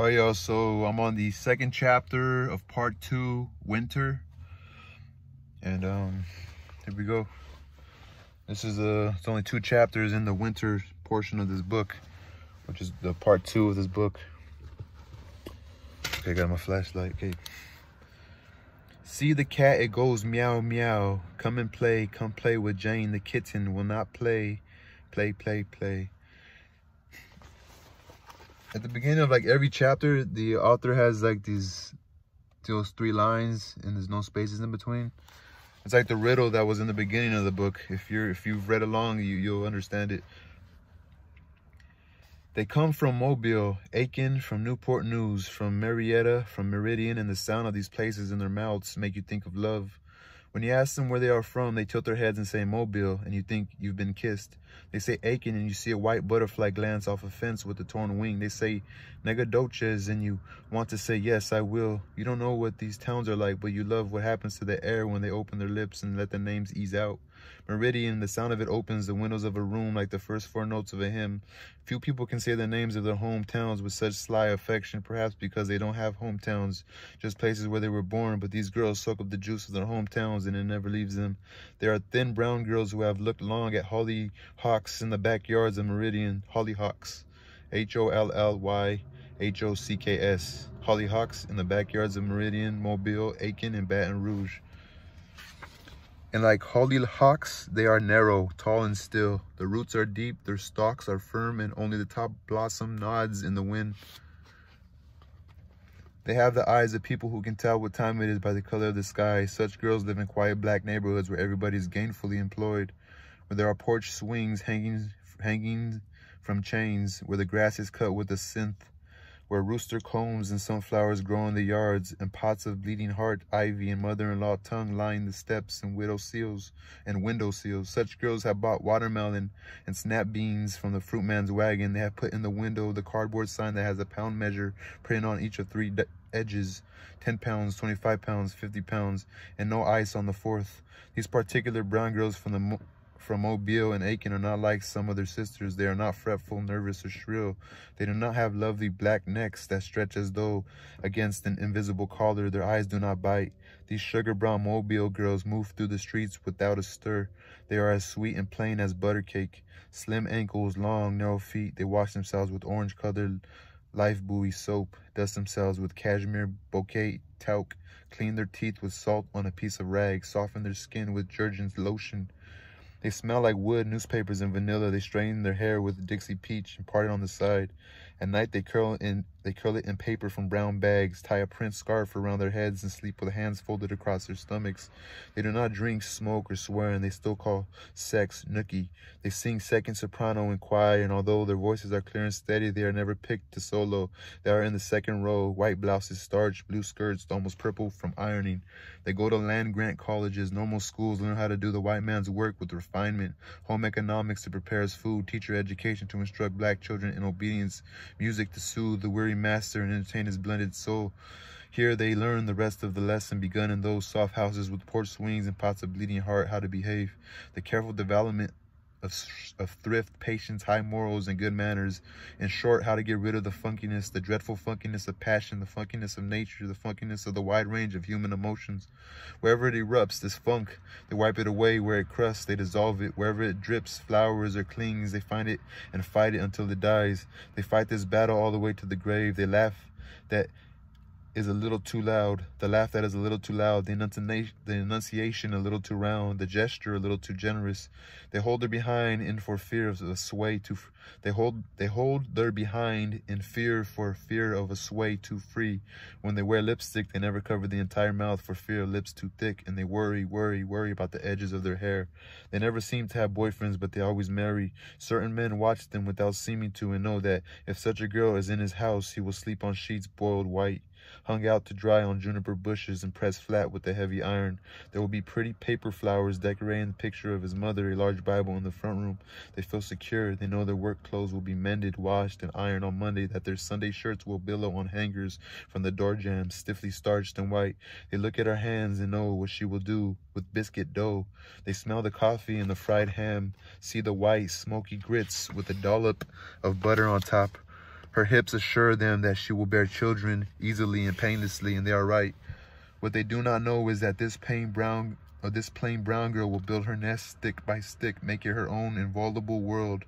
Oh, yo, so I'm on the second chapter of part 2, Winter. And here we go. This is it's only 2 chapters in the winter portion of this book, which is the part 2 of this book. Okay, I got my flashlight. Okay. See the cat, it goes meow meow. Come and play, come play with Jane. The kitten will not play. Play, play, play. At the beginning of like every chapter, the author has like those 3 lines and there's no spaces in between. It's like the riddle that was in the beginning of the book. If you've read along, you'll understand it. They come from Mobile, Aiken, from Newport News, from Marietta, from Meridian, and the sound of these places in their mouths make you think of love. When you ask them where they are from, they tilt their heads and say Mobile, and you think you've been kissed. They say Aiken, and you see a white butterfly glance off a fence with a torn wing. They say Nagadoches, and you want to say, yes, I will. You don't know what these towns are like, but you love what happens to the air when they open their lips and let the names ease out. Meridian, the sound of it opens the windows of a room like the first 4 notes of a hymn. Few people can say the names of their hometowns with such sly affection, perhaps because they don't have hometowns, just places where they were born, but these girls soak up the juice of their hometowns and it never leaves them. There are thin brown girls who have looked long at hollyhocks in the backyards of Meridian. Hollyhocks. Hollyhocks. Hollyhocks in the backyards of Meridian, Mobile, Aiken, and Baton Rouge. And like hollyhocks, they are narrow, tall, and still. The roots are deep, their stalks are firm, and only the top blossom nods in the wind. They have the eyes of people who can tell what time it is by the color of the sky. Such girls live in quiet black neighborhoods where everybody is gainfully employed, where there are porch swings hanging from chains, where the grass is cut with a synth, where rooster combs and sunflowers grow in the yards, and pots of bleeding heart, ivy, and mother-in-law tongue line the steps and window sills. Such girls have bought watermelon and snap beans from the fruit man's wagon. They have put in the window the cardboard sign that has a pound measure printed on each of 3 edges, 10 pounds, 25 pounds, 50 pounds, and no ice on the 4th. These particular brown girls from Mobile and Aiken are not like some of their sisters. They are not fretful, nervous, or shrill. They do not have lovely black necks that stretch as though against an invisible collar. Their eyes do not bite. These sugar brown Mobile girls move through the streets without a stir. They are as sweet and plain as butter cake. Slim ankles, long, narrow feet. They wash themselves with orange-colored Life Buoy soap, dust themselves with cashmere bouquet talc, clean their teeth with salt on a piece of rag, soften their skin with Jergens lotion. They smell like wood, newspapers, and vanilla. They straighten their hair with Dixie peach and part it on the side. At night, they curl it in paper from brown bags, tie a print scarf around their heads, and sleep with hands folded across their stomachs. They do not drink, smoke, or swear, and they still call sex nookie. They sing second soprano and quiet, and although their voices are clear and steady, they are never picked to solo. They are in the second row, white blouses starched, blue skirts almost purple from ironing. They go to land-grant colleges, normal schools, learn how to do the white man's work with refinement, home economics to prepare as food, teacher education to instruct black children in obedience, music to soothe the weary master and entertain his blended soul. Here they learn the rest of the lesson begun in those soft houses with porch swings and pots of bleeding heart, how to behave, the careful development of thrift, patience, high morals, and good manners. In short, how to get rid of the funkiness, the dreadful funkiness of passion, the funkiness of nature, the funkiness of the wide range of human emotions. Wherever it erupts, this funk, they wipe it away. Where it crusts, they dissolve it. Wherever it drips, flowers, or clings, they find it and fight it until it dies. They fight this battle all the way to the grave. They laugh that is a little too loud, the laugh that is a little too loud, the enunciation a little too round, the gesture a little too generous. They hold their behind in for fear of a sway too. They hold their behind in fear of a sway too free. When they wear lipstick, they never cover the entire mouth for fear of lips too thick, and they worry about the edges of their hair. They never seem to have boyfriends, but they always marry. Certain men watch them without seeming to, and know that if such a girl is in his house, he will sleep on sheets boiled white, hung out to dry on juniper bushes and pressed flat with a heavy iron. There will be pretty paper flowers decorating the picture of his mother, a large Bible in the front room. They feel secure. They know their work clothes will be mended, washed, and ironed on Monday, that their Sunday shirts will billow on hangers from the door jambs, stiffly starched and white. They look at her hands and know what she will do with biscuit dough. They smell the coffee and the fried ham, see the white, smoky grits with a dollop of butter on top. Her hips assure them that she will bear children easily and painlessly, and they are right. What they do not know is that this plain brown girl will build her nest stick by stick, make it her own inviolable world,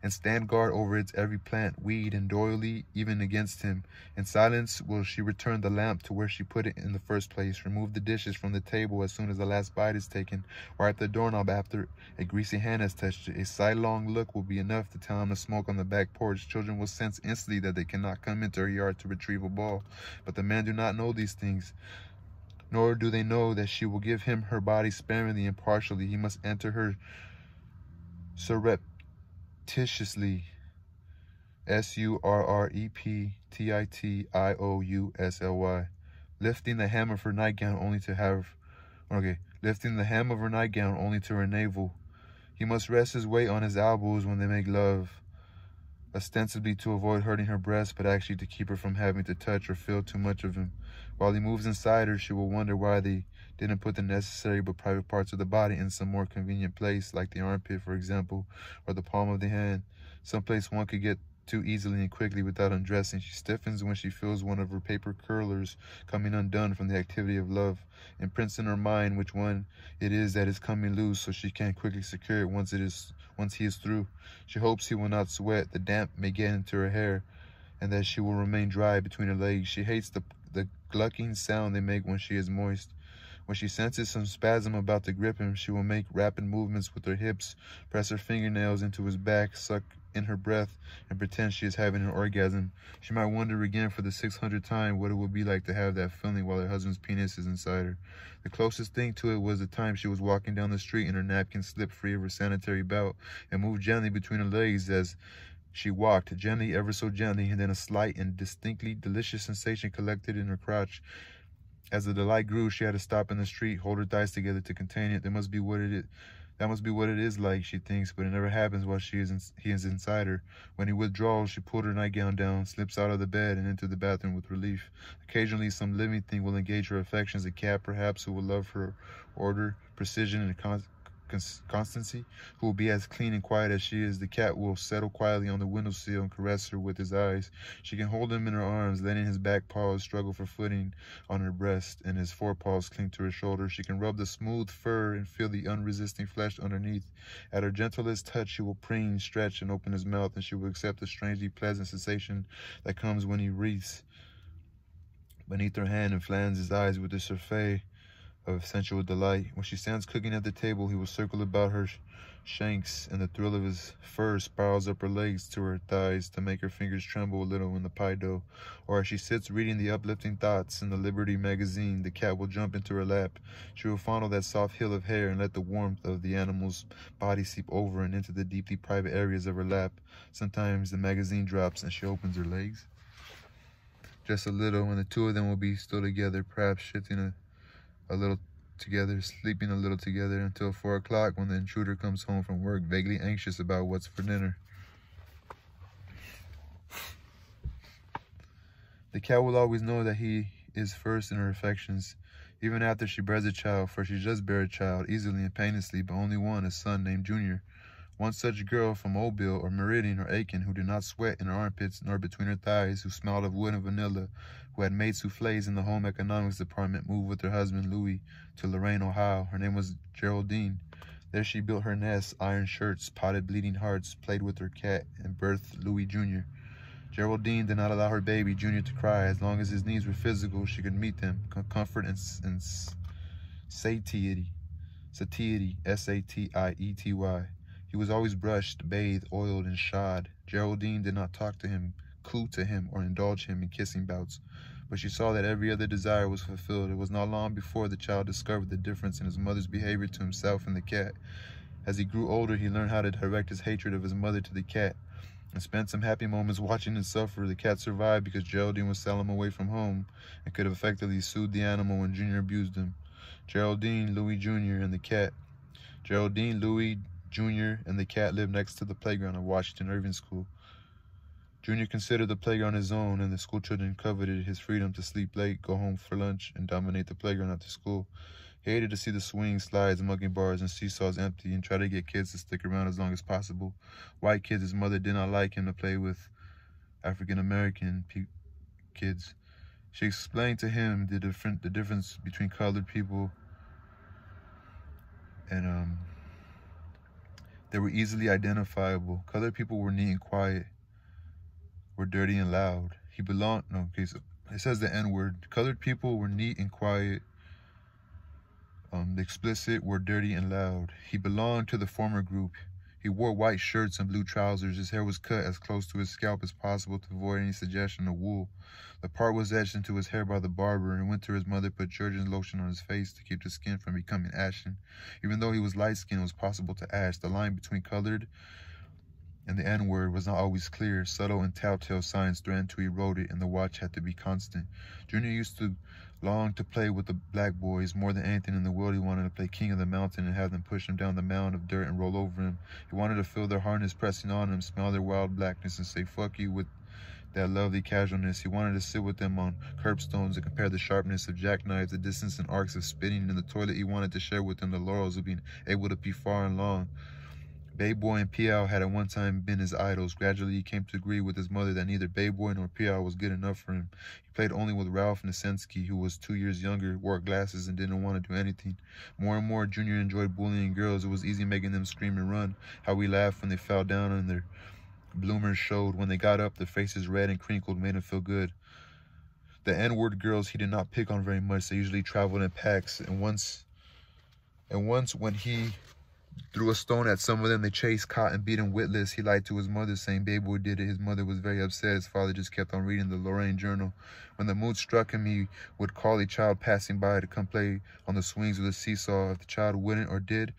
and stand guard over its every plant, weed, and doily, even against him. In silence will she return the lamp to where she put it in the first place, remove the dishes from the table as soon as the last bite is taken, wipe the doorknob after a greasy hand has touched it. A sidelong look will be enough to tell him to smoke on the back porch. Children will sense instantly that they cannot come into her yard to retrieve a ball, but the men do not know these things. Nor do they know that she will give him her body sparingly and partially. He must enter her surreptitiously, surreptitiously, lifting the hem of her nightgown only to her navel. He must rest his weight on his elbows when they make love, ostensibly to avoid hurting her breast, but actually to keep her from having to touch or feel too much of him. While he moves inside her, she will wonder why they didn't put the necessary but private parts of the body in some more convenient place, like the armpit, for example, or the palm of the hand, someplace one could get to easily and quickly without undressing. She stiffens when she feels one of her paper curlers coming undone from the activity of love, imprints in her mind which one it is that is coming loose, so she can quickly secure it once he is through. She hopes he will not sweat, the damp may get into her hair, and that she will remain dry between her legs. She hates the glucking sound they make when she is moist. When she senses some spasm about to grip him, she will make rapid movements with her hips, press her fingernails into his back, suck in her breath, and pretend she is having an orgasm. She might wonder again for the 600th time what it would be like to have that feeling while her husband's penis is inside her. The closest thing to it was the time she was walking down the street and her napkin slipped free of her sanitary belt and moved gently between her legs as she walked, gently, ever so gently, and then a slight and distinctly delicious sensation collected in her crotch. As the delight grew, she had to stop in the street, hold her thighs together to contain it. That must be what it is like, she thinks, but it never happens while he is inside her. When he withdraws, she pulled her nightgown down, slips out of the bed, and into the bathroom with relief. Occasionally, some living thing will engage her affections, a cat perhaps, who will love her order, precision, and constancy, who will be as clean and quiet as she is. The cat will settle quietly on the windowsill and caress her with his eyes. She can hold him in her arms, letting his back paws struggle for footing on her breast and his forepaws cling to her shoulder. She can rub the smooth fur and feel the unresisting flesh underneath. At her gentlest touch, she will preen, stretch, and open his mouth, and she will accept the strangely pleasant sensation that comes when he wreathes beneath her hand and flans his eyes with the surfeit of sensual delight. When she stands cooking at the table, he will circle about her shanks, and the thrill of his fur spirals up her legs to her thighs to make her fingers tremble a little in the pie dough. Or as she sits reading the uplifting thoughts in the Liberty magazine, the cat will jump into her lap. She will fondle that soft hill of hair and let the warmth of the animal's body seep over and into the deeply private areas of her lap. Sometimes the magazine drops and she opens her legs just a little, and the two of them will be still together, perhaps shifting a little together, sleeping a little together until 4 o'clock when the intruder comes home from work, vaguely anxious about what's for dinner. The cat will always know that he is first in her affections, even after she bears a child, for she does bear a child, easily and painlessly, but only one, a son named Junior. One such girl from Mobile or Meridian or Aiken, who did not sweat in her armpits nor between her thighs, who smelled of wood and vanilla, who had made souffles in the home economics department, moved with her husband Louis to Lorain, Ohio. Her name was Geraldine. There she built her nest, ironed shirts, potted bleeding hearts, played with her cat, and birthed Louis Jr. Geraldine did not allow her baby Junior to cry. As long as his needs were physical, she could meet them, comfort and satiety, satiety. He was always brushed, bathed, oiled, and shod. Geraldine did not talk to him, coo to him, or indulge him in kissing bouts, but she saw that every other desire was fulfilled. It was not long before the child discovered the difference in his mother's behavior to himself and the cat. As he grew older, he learned how to direct his hatred of his mother to the cat, and spent some happy moments watching it suffer. The cat survived because Geraldine would sell him away from home and could have effectively soothed the animal when Junior abused him. Geraldine, Louis Jr., and the cat. Geraldine, Louis Jr., and the cat lived next to the playground at Washington Irving School. Junior considered the playground his own, and the school children coveted his freedom to sleep late, go home for lunch, and dominate the playground after school. He hated to see the swings, slides, monkey bars, and seesaws empty and tried to get kids to stick around as long as possible. White kids, his mother did not like him to play with African-American kids. She explained to him the difference between colored people, and they were easily identifiable. Colored people were neat and quiet, were dirty and loud. He belonged, no, okay, so it says the N-word. Colored people were neat and quiet. The explicit were dirty and loud. He belonged to the former group. He wore white shirts and blue trousers. His hair was cut as close to his scalp as possible to avoid any suggestion of wool. The part was etched into his hair by the barber. In winter, his mother put Georgian lotion on his face to keep the skin from becoming ashen. Even though he was light-skinned, it was possible to ash. The line between colored and the N-word was not always clear. Subtle and telltale signs threatened to erode it, and the watch had to be constant. Junior used to long to play with the black boys. More than anything in the world, he wanted to play king of the mountain and have them push him down the mound of dirt and roll over him. He wanted to feel their harness pressing on him, smell their wild blackness, and say fuck you with that lovely casualness. He wanted to sit with them on curbstones and compare the sharpness of jackknives, the distance and arcs of spitting in the toilet. He wanted to share with them the laurels of being able to pee far and long. Baby Boy and P.I. had at one time been his idols. Gradually, he came to agree with his mother that neither Baby Boy nor P.I. was good enough for him. He played only with Ralph Nasensky, who was 2 years younger, wore glasses, and didn't want to do anything. More and more, Junior enjoyed bullying girls. It was easy making them scream and run. How we laughed when they fell down and their bloomers showed. When they got up, their faces red and crinkled made him feel good. The N-word girls he did not pick on very much. They usually traveled in packs, and once when he threw a stone at some of them, they chased, caught, and beat him witless. He lied to his mother, saying Baby Boy did it. His mother was very upset. His father just kept on reading the Lorraine Journal. When the mood struck him, he would call a child passing by to come play on the swings with a seesaw. If the child wouldn't or did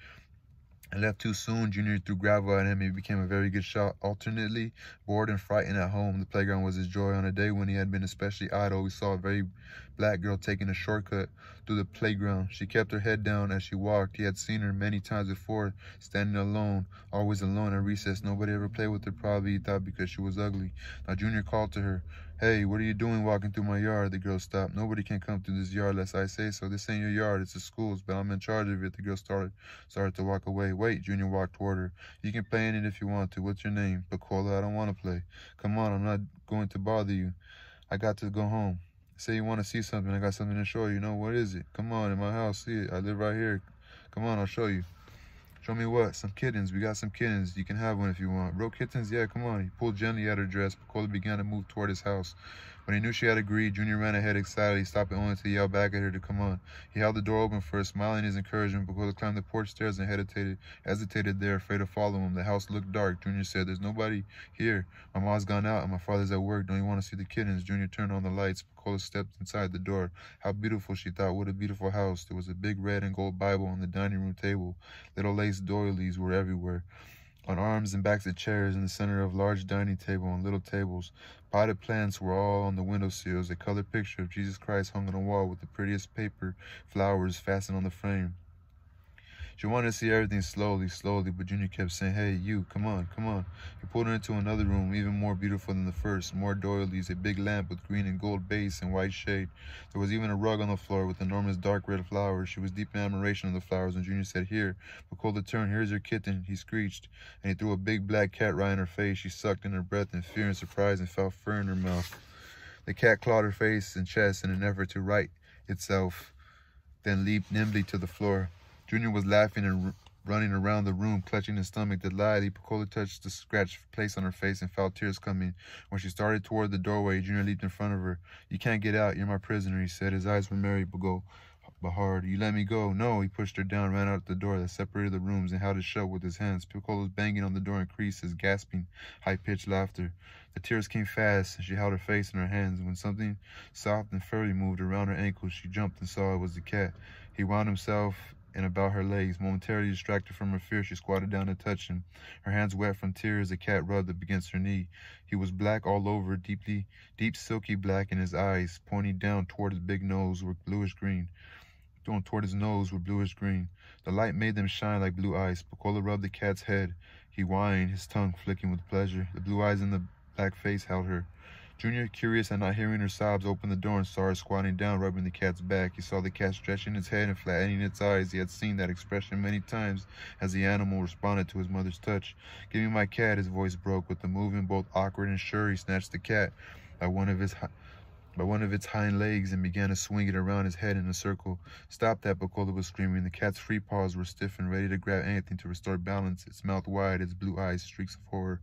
and left too soon, Junior threw gravel at him. He became a very good shot. Alternately, bored and frightened at home, the playground was his joy. On a day when he had been especially idle, we saw a very black girl taking a shortcut through the playground. She kept her head down as she walked. He had seen her many times before, standing alone, always alone at recess. Nobody ever played with her, probably, he thought, because she was ugly. Now Junior called to her. Hey, what are you doing walking through my yard? The girl stopped. Nobody can come through this yard unless I say so. This ain't your yard, it's the school's, but I'm in charge of it. The girl started to walk away. Wait, Junior walked toward her. You can play in it if you want to. What's your name? Bacola, I don't want to play. Come on, I'm not going to bother you. I got to go home. Say you want to see something. I got something to show you. Know what is it? Come on, in my house, see it. I live right here. Come on, I'll show you. Show me what? Some kittens. We got some kittens. You can have one if you want. Real kittens? Yeah, come on. He pulled gently at her dress. Bacola began to move toward his house. When he knew she had agreed, Junior ran ahead excitedly, stopping only to yell back at her to come on. He held the door open for her, smiling his encouragement. Bacola climbed the porch stairs and hesitated there, afraid to follow him. The house looked dark. Junior said, There's nobody here. My mom's gone out and my father's at work. Don't you want to see the kittens? Junior turned on the lights. Bacola stepped inside the door. How beautiful, she thought. What a beautiful house. There was a big red and gold Bible on the dining room table. Little lace doilies were everywhere. On arms and backs of chairs in the center of large dining table and little tables. Potted plants were all on the windowsills. A colored picture of Jesus Christ hung on the wall with the prettiest paper flowers fastened on the frame. She wanted to see everything slowly, but Junior kept saying, Hey, you, come on, come on. He pulled her into another room, even more beautiful than the first. More doilies, a big lamp with green and gold base and white shade. There was even a rug on the floor with enormous dark red flowers. She was deep in admiration of the flowers, and Junior said, Here. Bacola turned. Here's your kitten, he screeched, and he threw a big black cat right in her face. She sucked in her breath in fear and surprise and felt fur in her mouth. The cat clawed her face and chest in an effort to right itself, then leaped nimbly to the floor. Junior was laughing and running around the room, clutching his stomach delightedly. Bacola touched the scratched place on her face and felt tears coming. When she started toward the doorway, Junior leaped in front of her. You can't get out. You're my prisoner, he said. His eyes were merry but hard. You let me go. No, he pushed her down, ran out the door that separated the rooms, and held it shut with his hands. Bacola's banging on the door increased his gasping, high-pitched laughter. The tears came fast, and she held her face in her hands. When something soft and furry moved around her ankles, she jumped and saw it was the cat. He wound himself and about her legs. Momentarily distracted from her fear, she squatted down to touch him. Her hands wet from tears, the cat rubbed up against her knee. He was black all over, deep silky black, and his eyes, pointing down toward his big nose, were bluish-green. The light made them shine like blue ice. Bacola rubbed the cat's head. He whined, his tongue flicking with pleasure. The blue eyes in the black face held her. Junior, curious and not hearing her sobs, opened the door and saw her squatting down, rubbing the cat's back. He saw the cat stretching its head and flattening its eyes. He had seen that expression many times as the animal responded to his mother's touch. "Give me my cat," his voice broke. With a movement both awkward and sure, he snatched the cat by one of its hind legs and began to swing it around his head in a circle. "Stop that," Bacola was screaming. The cat's free paws were stiff and ready to grab anything to restore balance, its mouth wide, its blue eyes streaks of horror.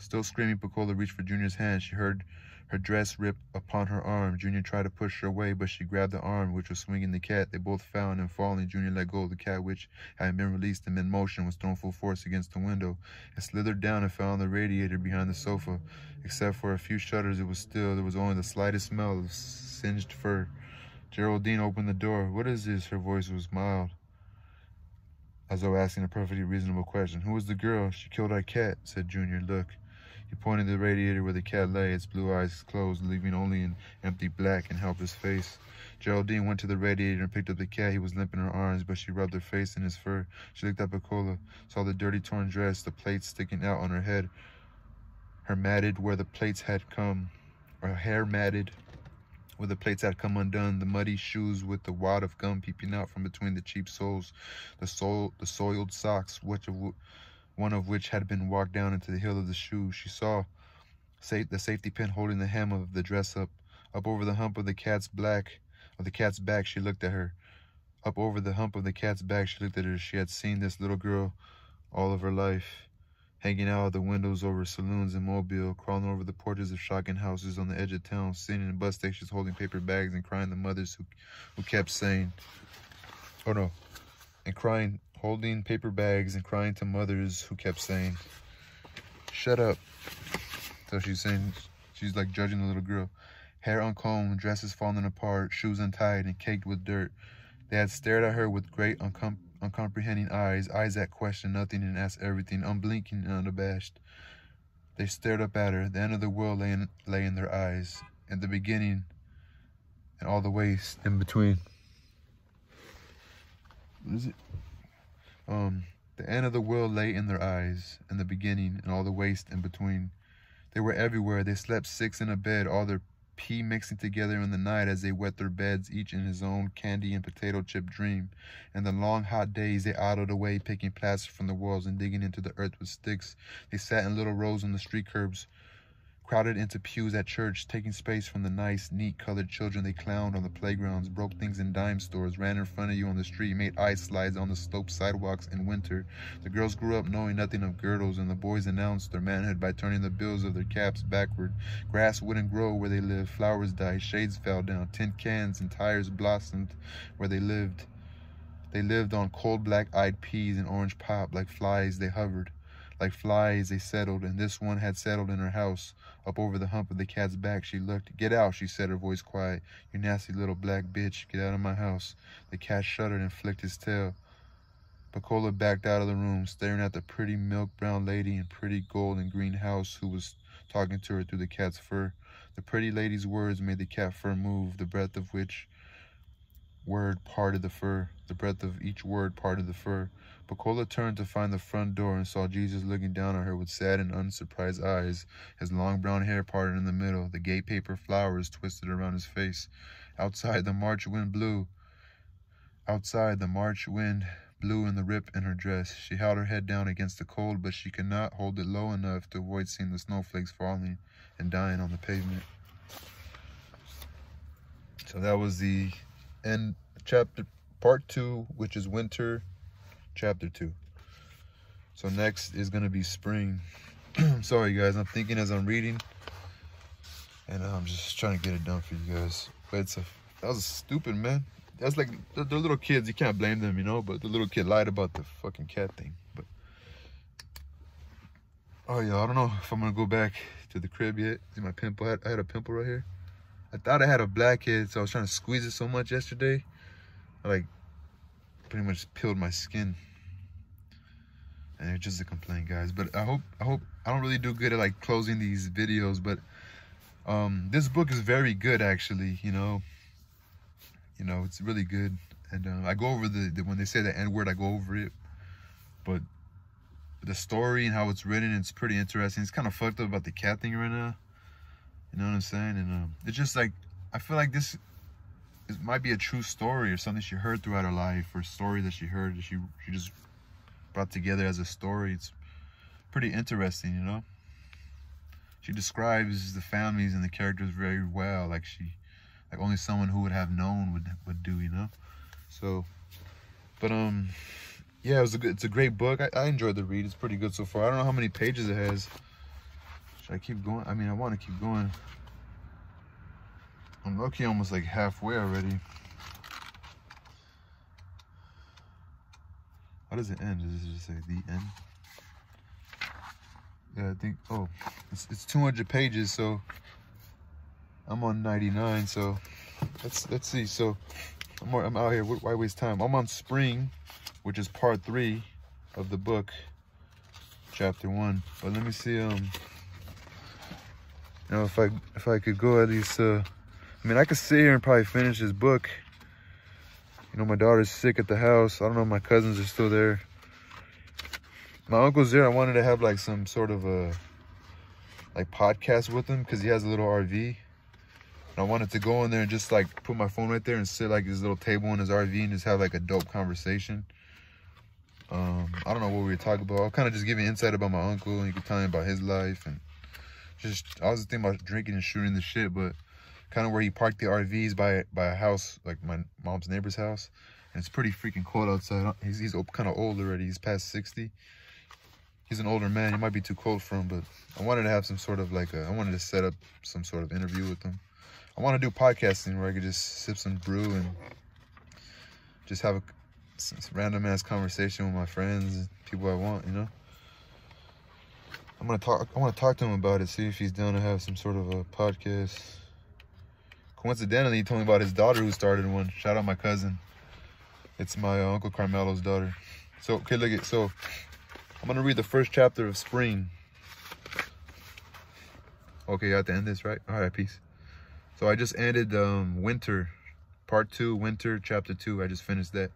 Still screaming, Bacola reached for Junior's hand. She heard her dress rip upon her arm. Junior tried to push her away, but she grabbed the arm which was swinging the cat. They both fell, and in falling, Junior let go of the cat, which, having been released in mid-motion, was thrown full force against the window. It slithered down and fell on the radiator behind the sofa. Except for a few shudders, it was still. There was only the slightest smell of singed fur. Geraldine opened the door. "What is this?" Her voice was mild, as though asking a perfectly reasonable question. "Who was the girl?" "She killed our cat," said Junior. "Look." He pointed to the radiator where the cat lay, its blue eyes closed, leaving only an empty black and helpless face. Geraldine went to the radiator and picked up the cat. He was limp in her arms, but she rubbed her face in his fur. She looked at Bacola, saw the dirty torn dress, the plaits sticking out on her head, her matted where the plaits had come, her hair matted where the plaits had come undone, the muddy shoes with the wad of gum peeping out from between the cheap soles, the soiled socks, one of which had been walked down into the heel of the shoe. She saw the safety pin holding the hem of the dress up over the hump of the cat's back. She looked at her. Up over the hump of the cat's back, she looked at her. She had seen this little girl all of her life, hanging out of the windows over saloons in Mobile, crawling over the porches of shotgun houses on the edge of town, sitting in bus stations holding paper bags and crying to mothers who kept saying, holding paper bags and crying to mothers who kept saying, "Shut up." So she's like judging the little girl. Hair uncombed, dresses falling apart, shoes untied and caked with dirt. They had stared at her with great uncomprehending eyes that questioned nothing and asked everything, unblinking and unabashed. They stared up at her. The end of the world lay in their eyes, and the beginning and all the waste in between. What is it? The end of the world lay in their eyes, and the beginning and all the waste in between. They were everywhere. They slept six in a bed, all their pee mixing together in the night as they wet their beds, each in his own candy and potato chip dream. In the long hot days, they idled away, picking plaster from the walls and digging into the earth with sticks. They sat in little rows on the street curbs, crowded into pews at church, taking space from the nice, neat colored children. They clowned on the playgrounds, broke things in dime stores, ran in front of you on the street, made ice slides on the sloped sidewalks in winter. The girls grew up knowing nothing of girdles, and the boys announced their manhood by turning the bills of their caps backward. Grass wouldn't grow where they lived, flowers died, shades fell down, tin cans and tires blossomed where they lived. They lived on cold black-eyed peas and orange pop. Like flies they hovered. Like flies they settled, and this one had settled in her house. Up over the hump of the cat's back she looked. "Get out," she said, her voice quiet. "You nasty little black bitch, get out of my house." The cat shuddered and flicked his tail. Bacola backed out of the room, staring at the pretty milk-brown lady in pretty gold and green house who was talking to her through the cat's fur. The pretty lady's words made the cat fur move, the breadth of each word parted the fur. Bacola turned to find the front door and saw Jesus looking down at her with sad and unsurprised eyes, his long brown hair parted in the middle, the gay paper flowers twisted around his face. Outside, the March wind blew in the rip in her dress. She held her head down against the cold, but she could not hold it low enough to avoid seeing the snowflakes falling and dying on the pavement. So that was the end chapter, part 2, which is winter, chapter 2. So next is going to be spring. Sorry guys, I'm thinking as I'm reading, and I'm just trying to get it done for you guys. But that was stupid, man. That's like, they're little kids, you can't blame them, you know, but the little kid lied about the fucking cat thing. But oh yeah, I don't know if I'm gonna go back to the crib yet. See my pimple? I had a pimple right here. I thought I had a blackhead, so I was trying to squeeze it so much yesterday. I like pretty much peeled my skin. And it's just a complaint, guys. But I hope I don't really do good at like closing these videos, but this book is very good actually, you know, it's really good. And I go over when they say the N-word, I go over it. But the story and how it's written, it's pretty interesting. It's kind of fucked up about the cat thing right now. You know what I'm saying? And it's just like, I feel like this it might be a true story or something she heard throughout her life, or a story that she heard that she just brought together as a story. It's pretty interesting, you know? She describes the families and the characters very well, like only someone who would have known would do, you know? So, but yeah, it's a great book. I enjoyed the read. It's pretty good so far. I don't know how many pages it has. Should I keep going? I mean, I want to keep going. I'm lucky, almost like halfway already. How does it end? Does it just say the end? Yeah, I think, oh, it's 200 pages, so I'm on 99, so let's see. So I'm out here, why waste time? I'm on Spring, which is part 3 of the book, chapter 1. But let me see, you know, if I could go at least, I mean, I could sit here and probably finish this book. You know, my daughter's sick at the house. I don't know if my cousins are still there. My uncle's there. I wanted to have like some sort of a like podcast with him because he has a little RV. And I wanted to go in there and just like put my phone right there and sit like this little table in his RV and just have like a dope conversation. I don't know what we were talking about. I'll kind of just give you insight about my uncle, and you can tell me about his life, and just I was thinking about drinking and shooting the shit, but kind of where he parked the RVs by a house, like my mom's neighbor's house, and it's pretty freaking cold outside. He's kind of old already. He's past 60. He's an older man. He might be too cold for him, but I wanted to have some sort of like I wanted to set up some sort of interview with him. I want to do podcasting where I could just sip some brew and just have some random ass conversation with my friends and people I want, you know. I want to talk to him about it, see if he's down to have some sort of a podcast. Coincidentally, he told me about his daughter who started one. Shout out my cousin. It's my Uncle Carmelo's daughter. So, okay, look at, so I'm going to read the first chapter of Spring. Okay, you have to end this, right? All right, peace. So I just ended Winter, part 2, Winter, chapter 2. I just finished that.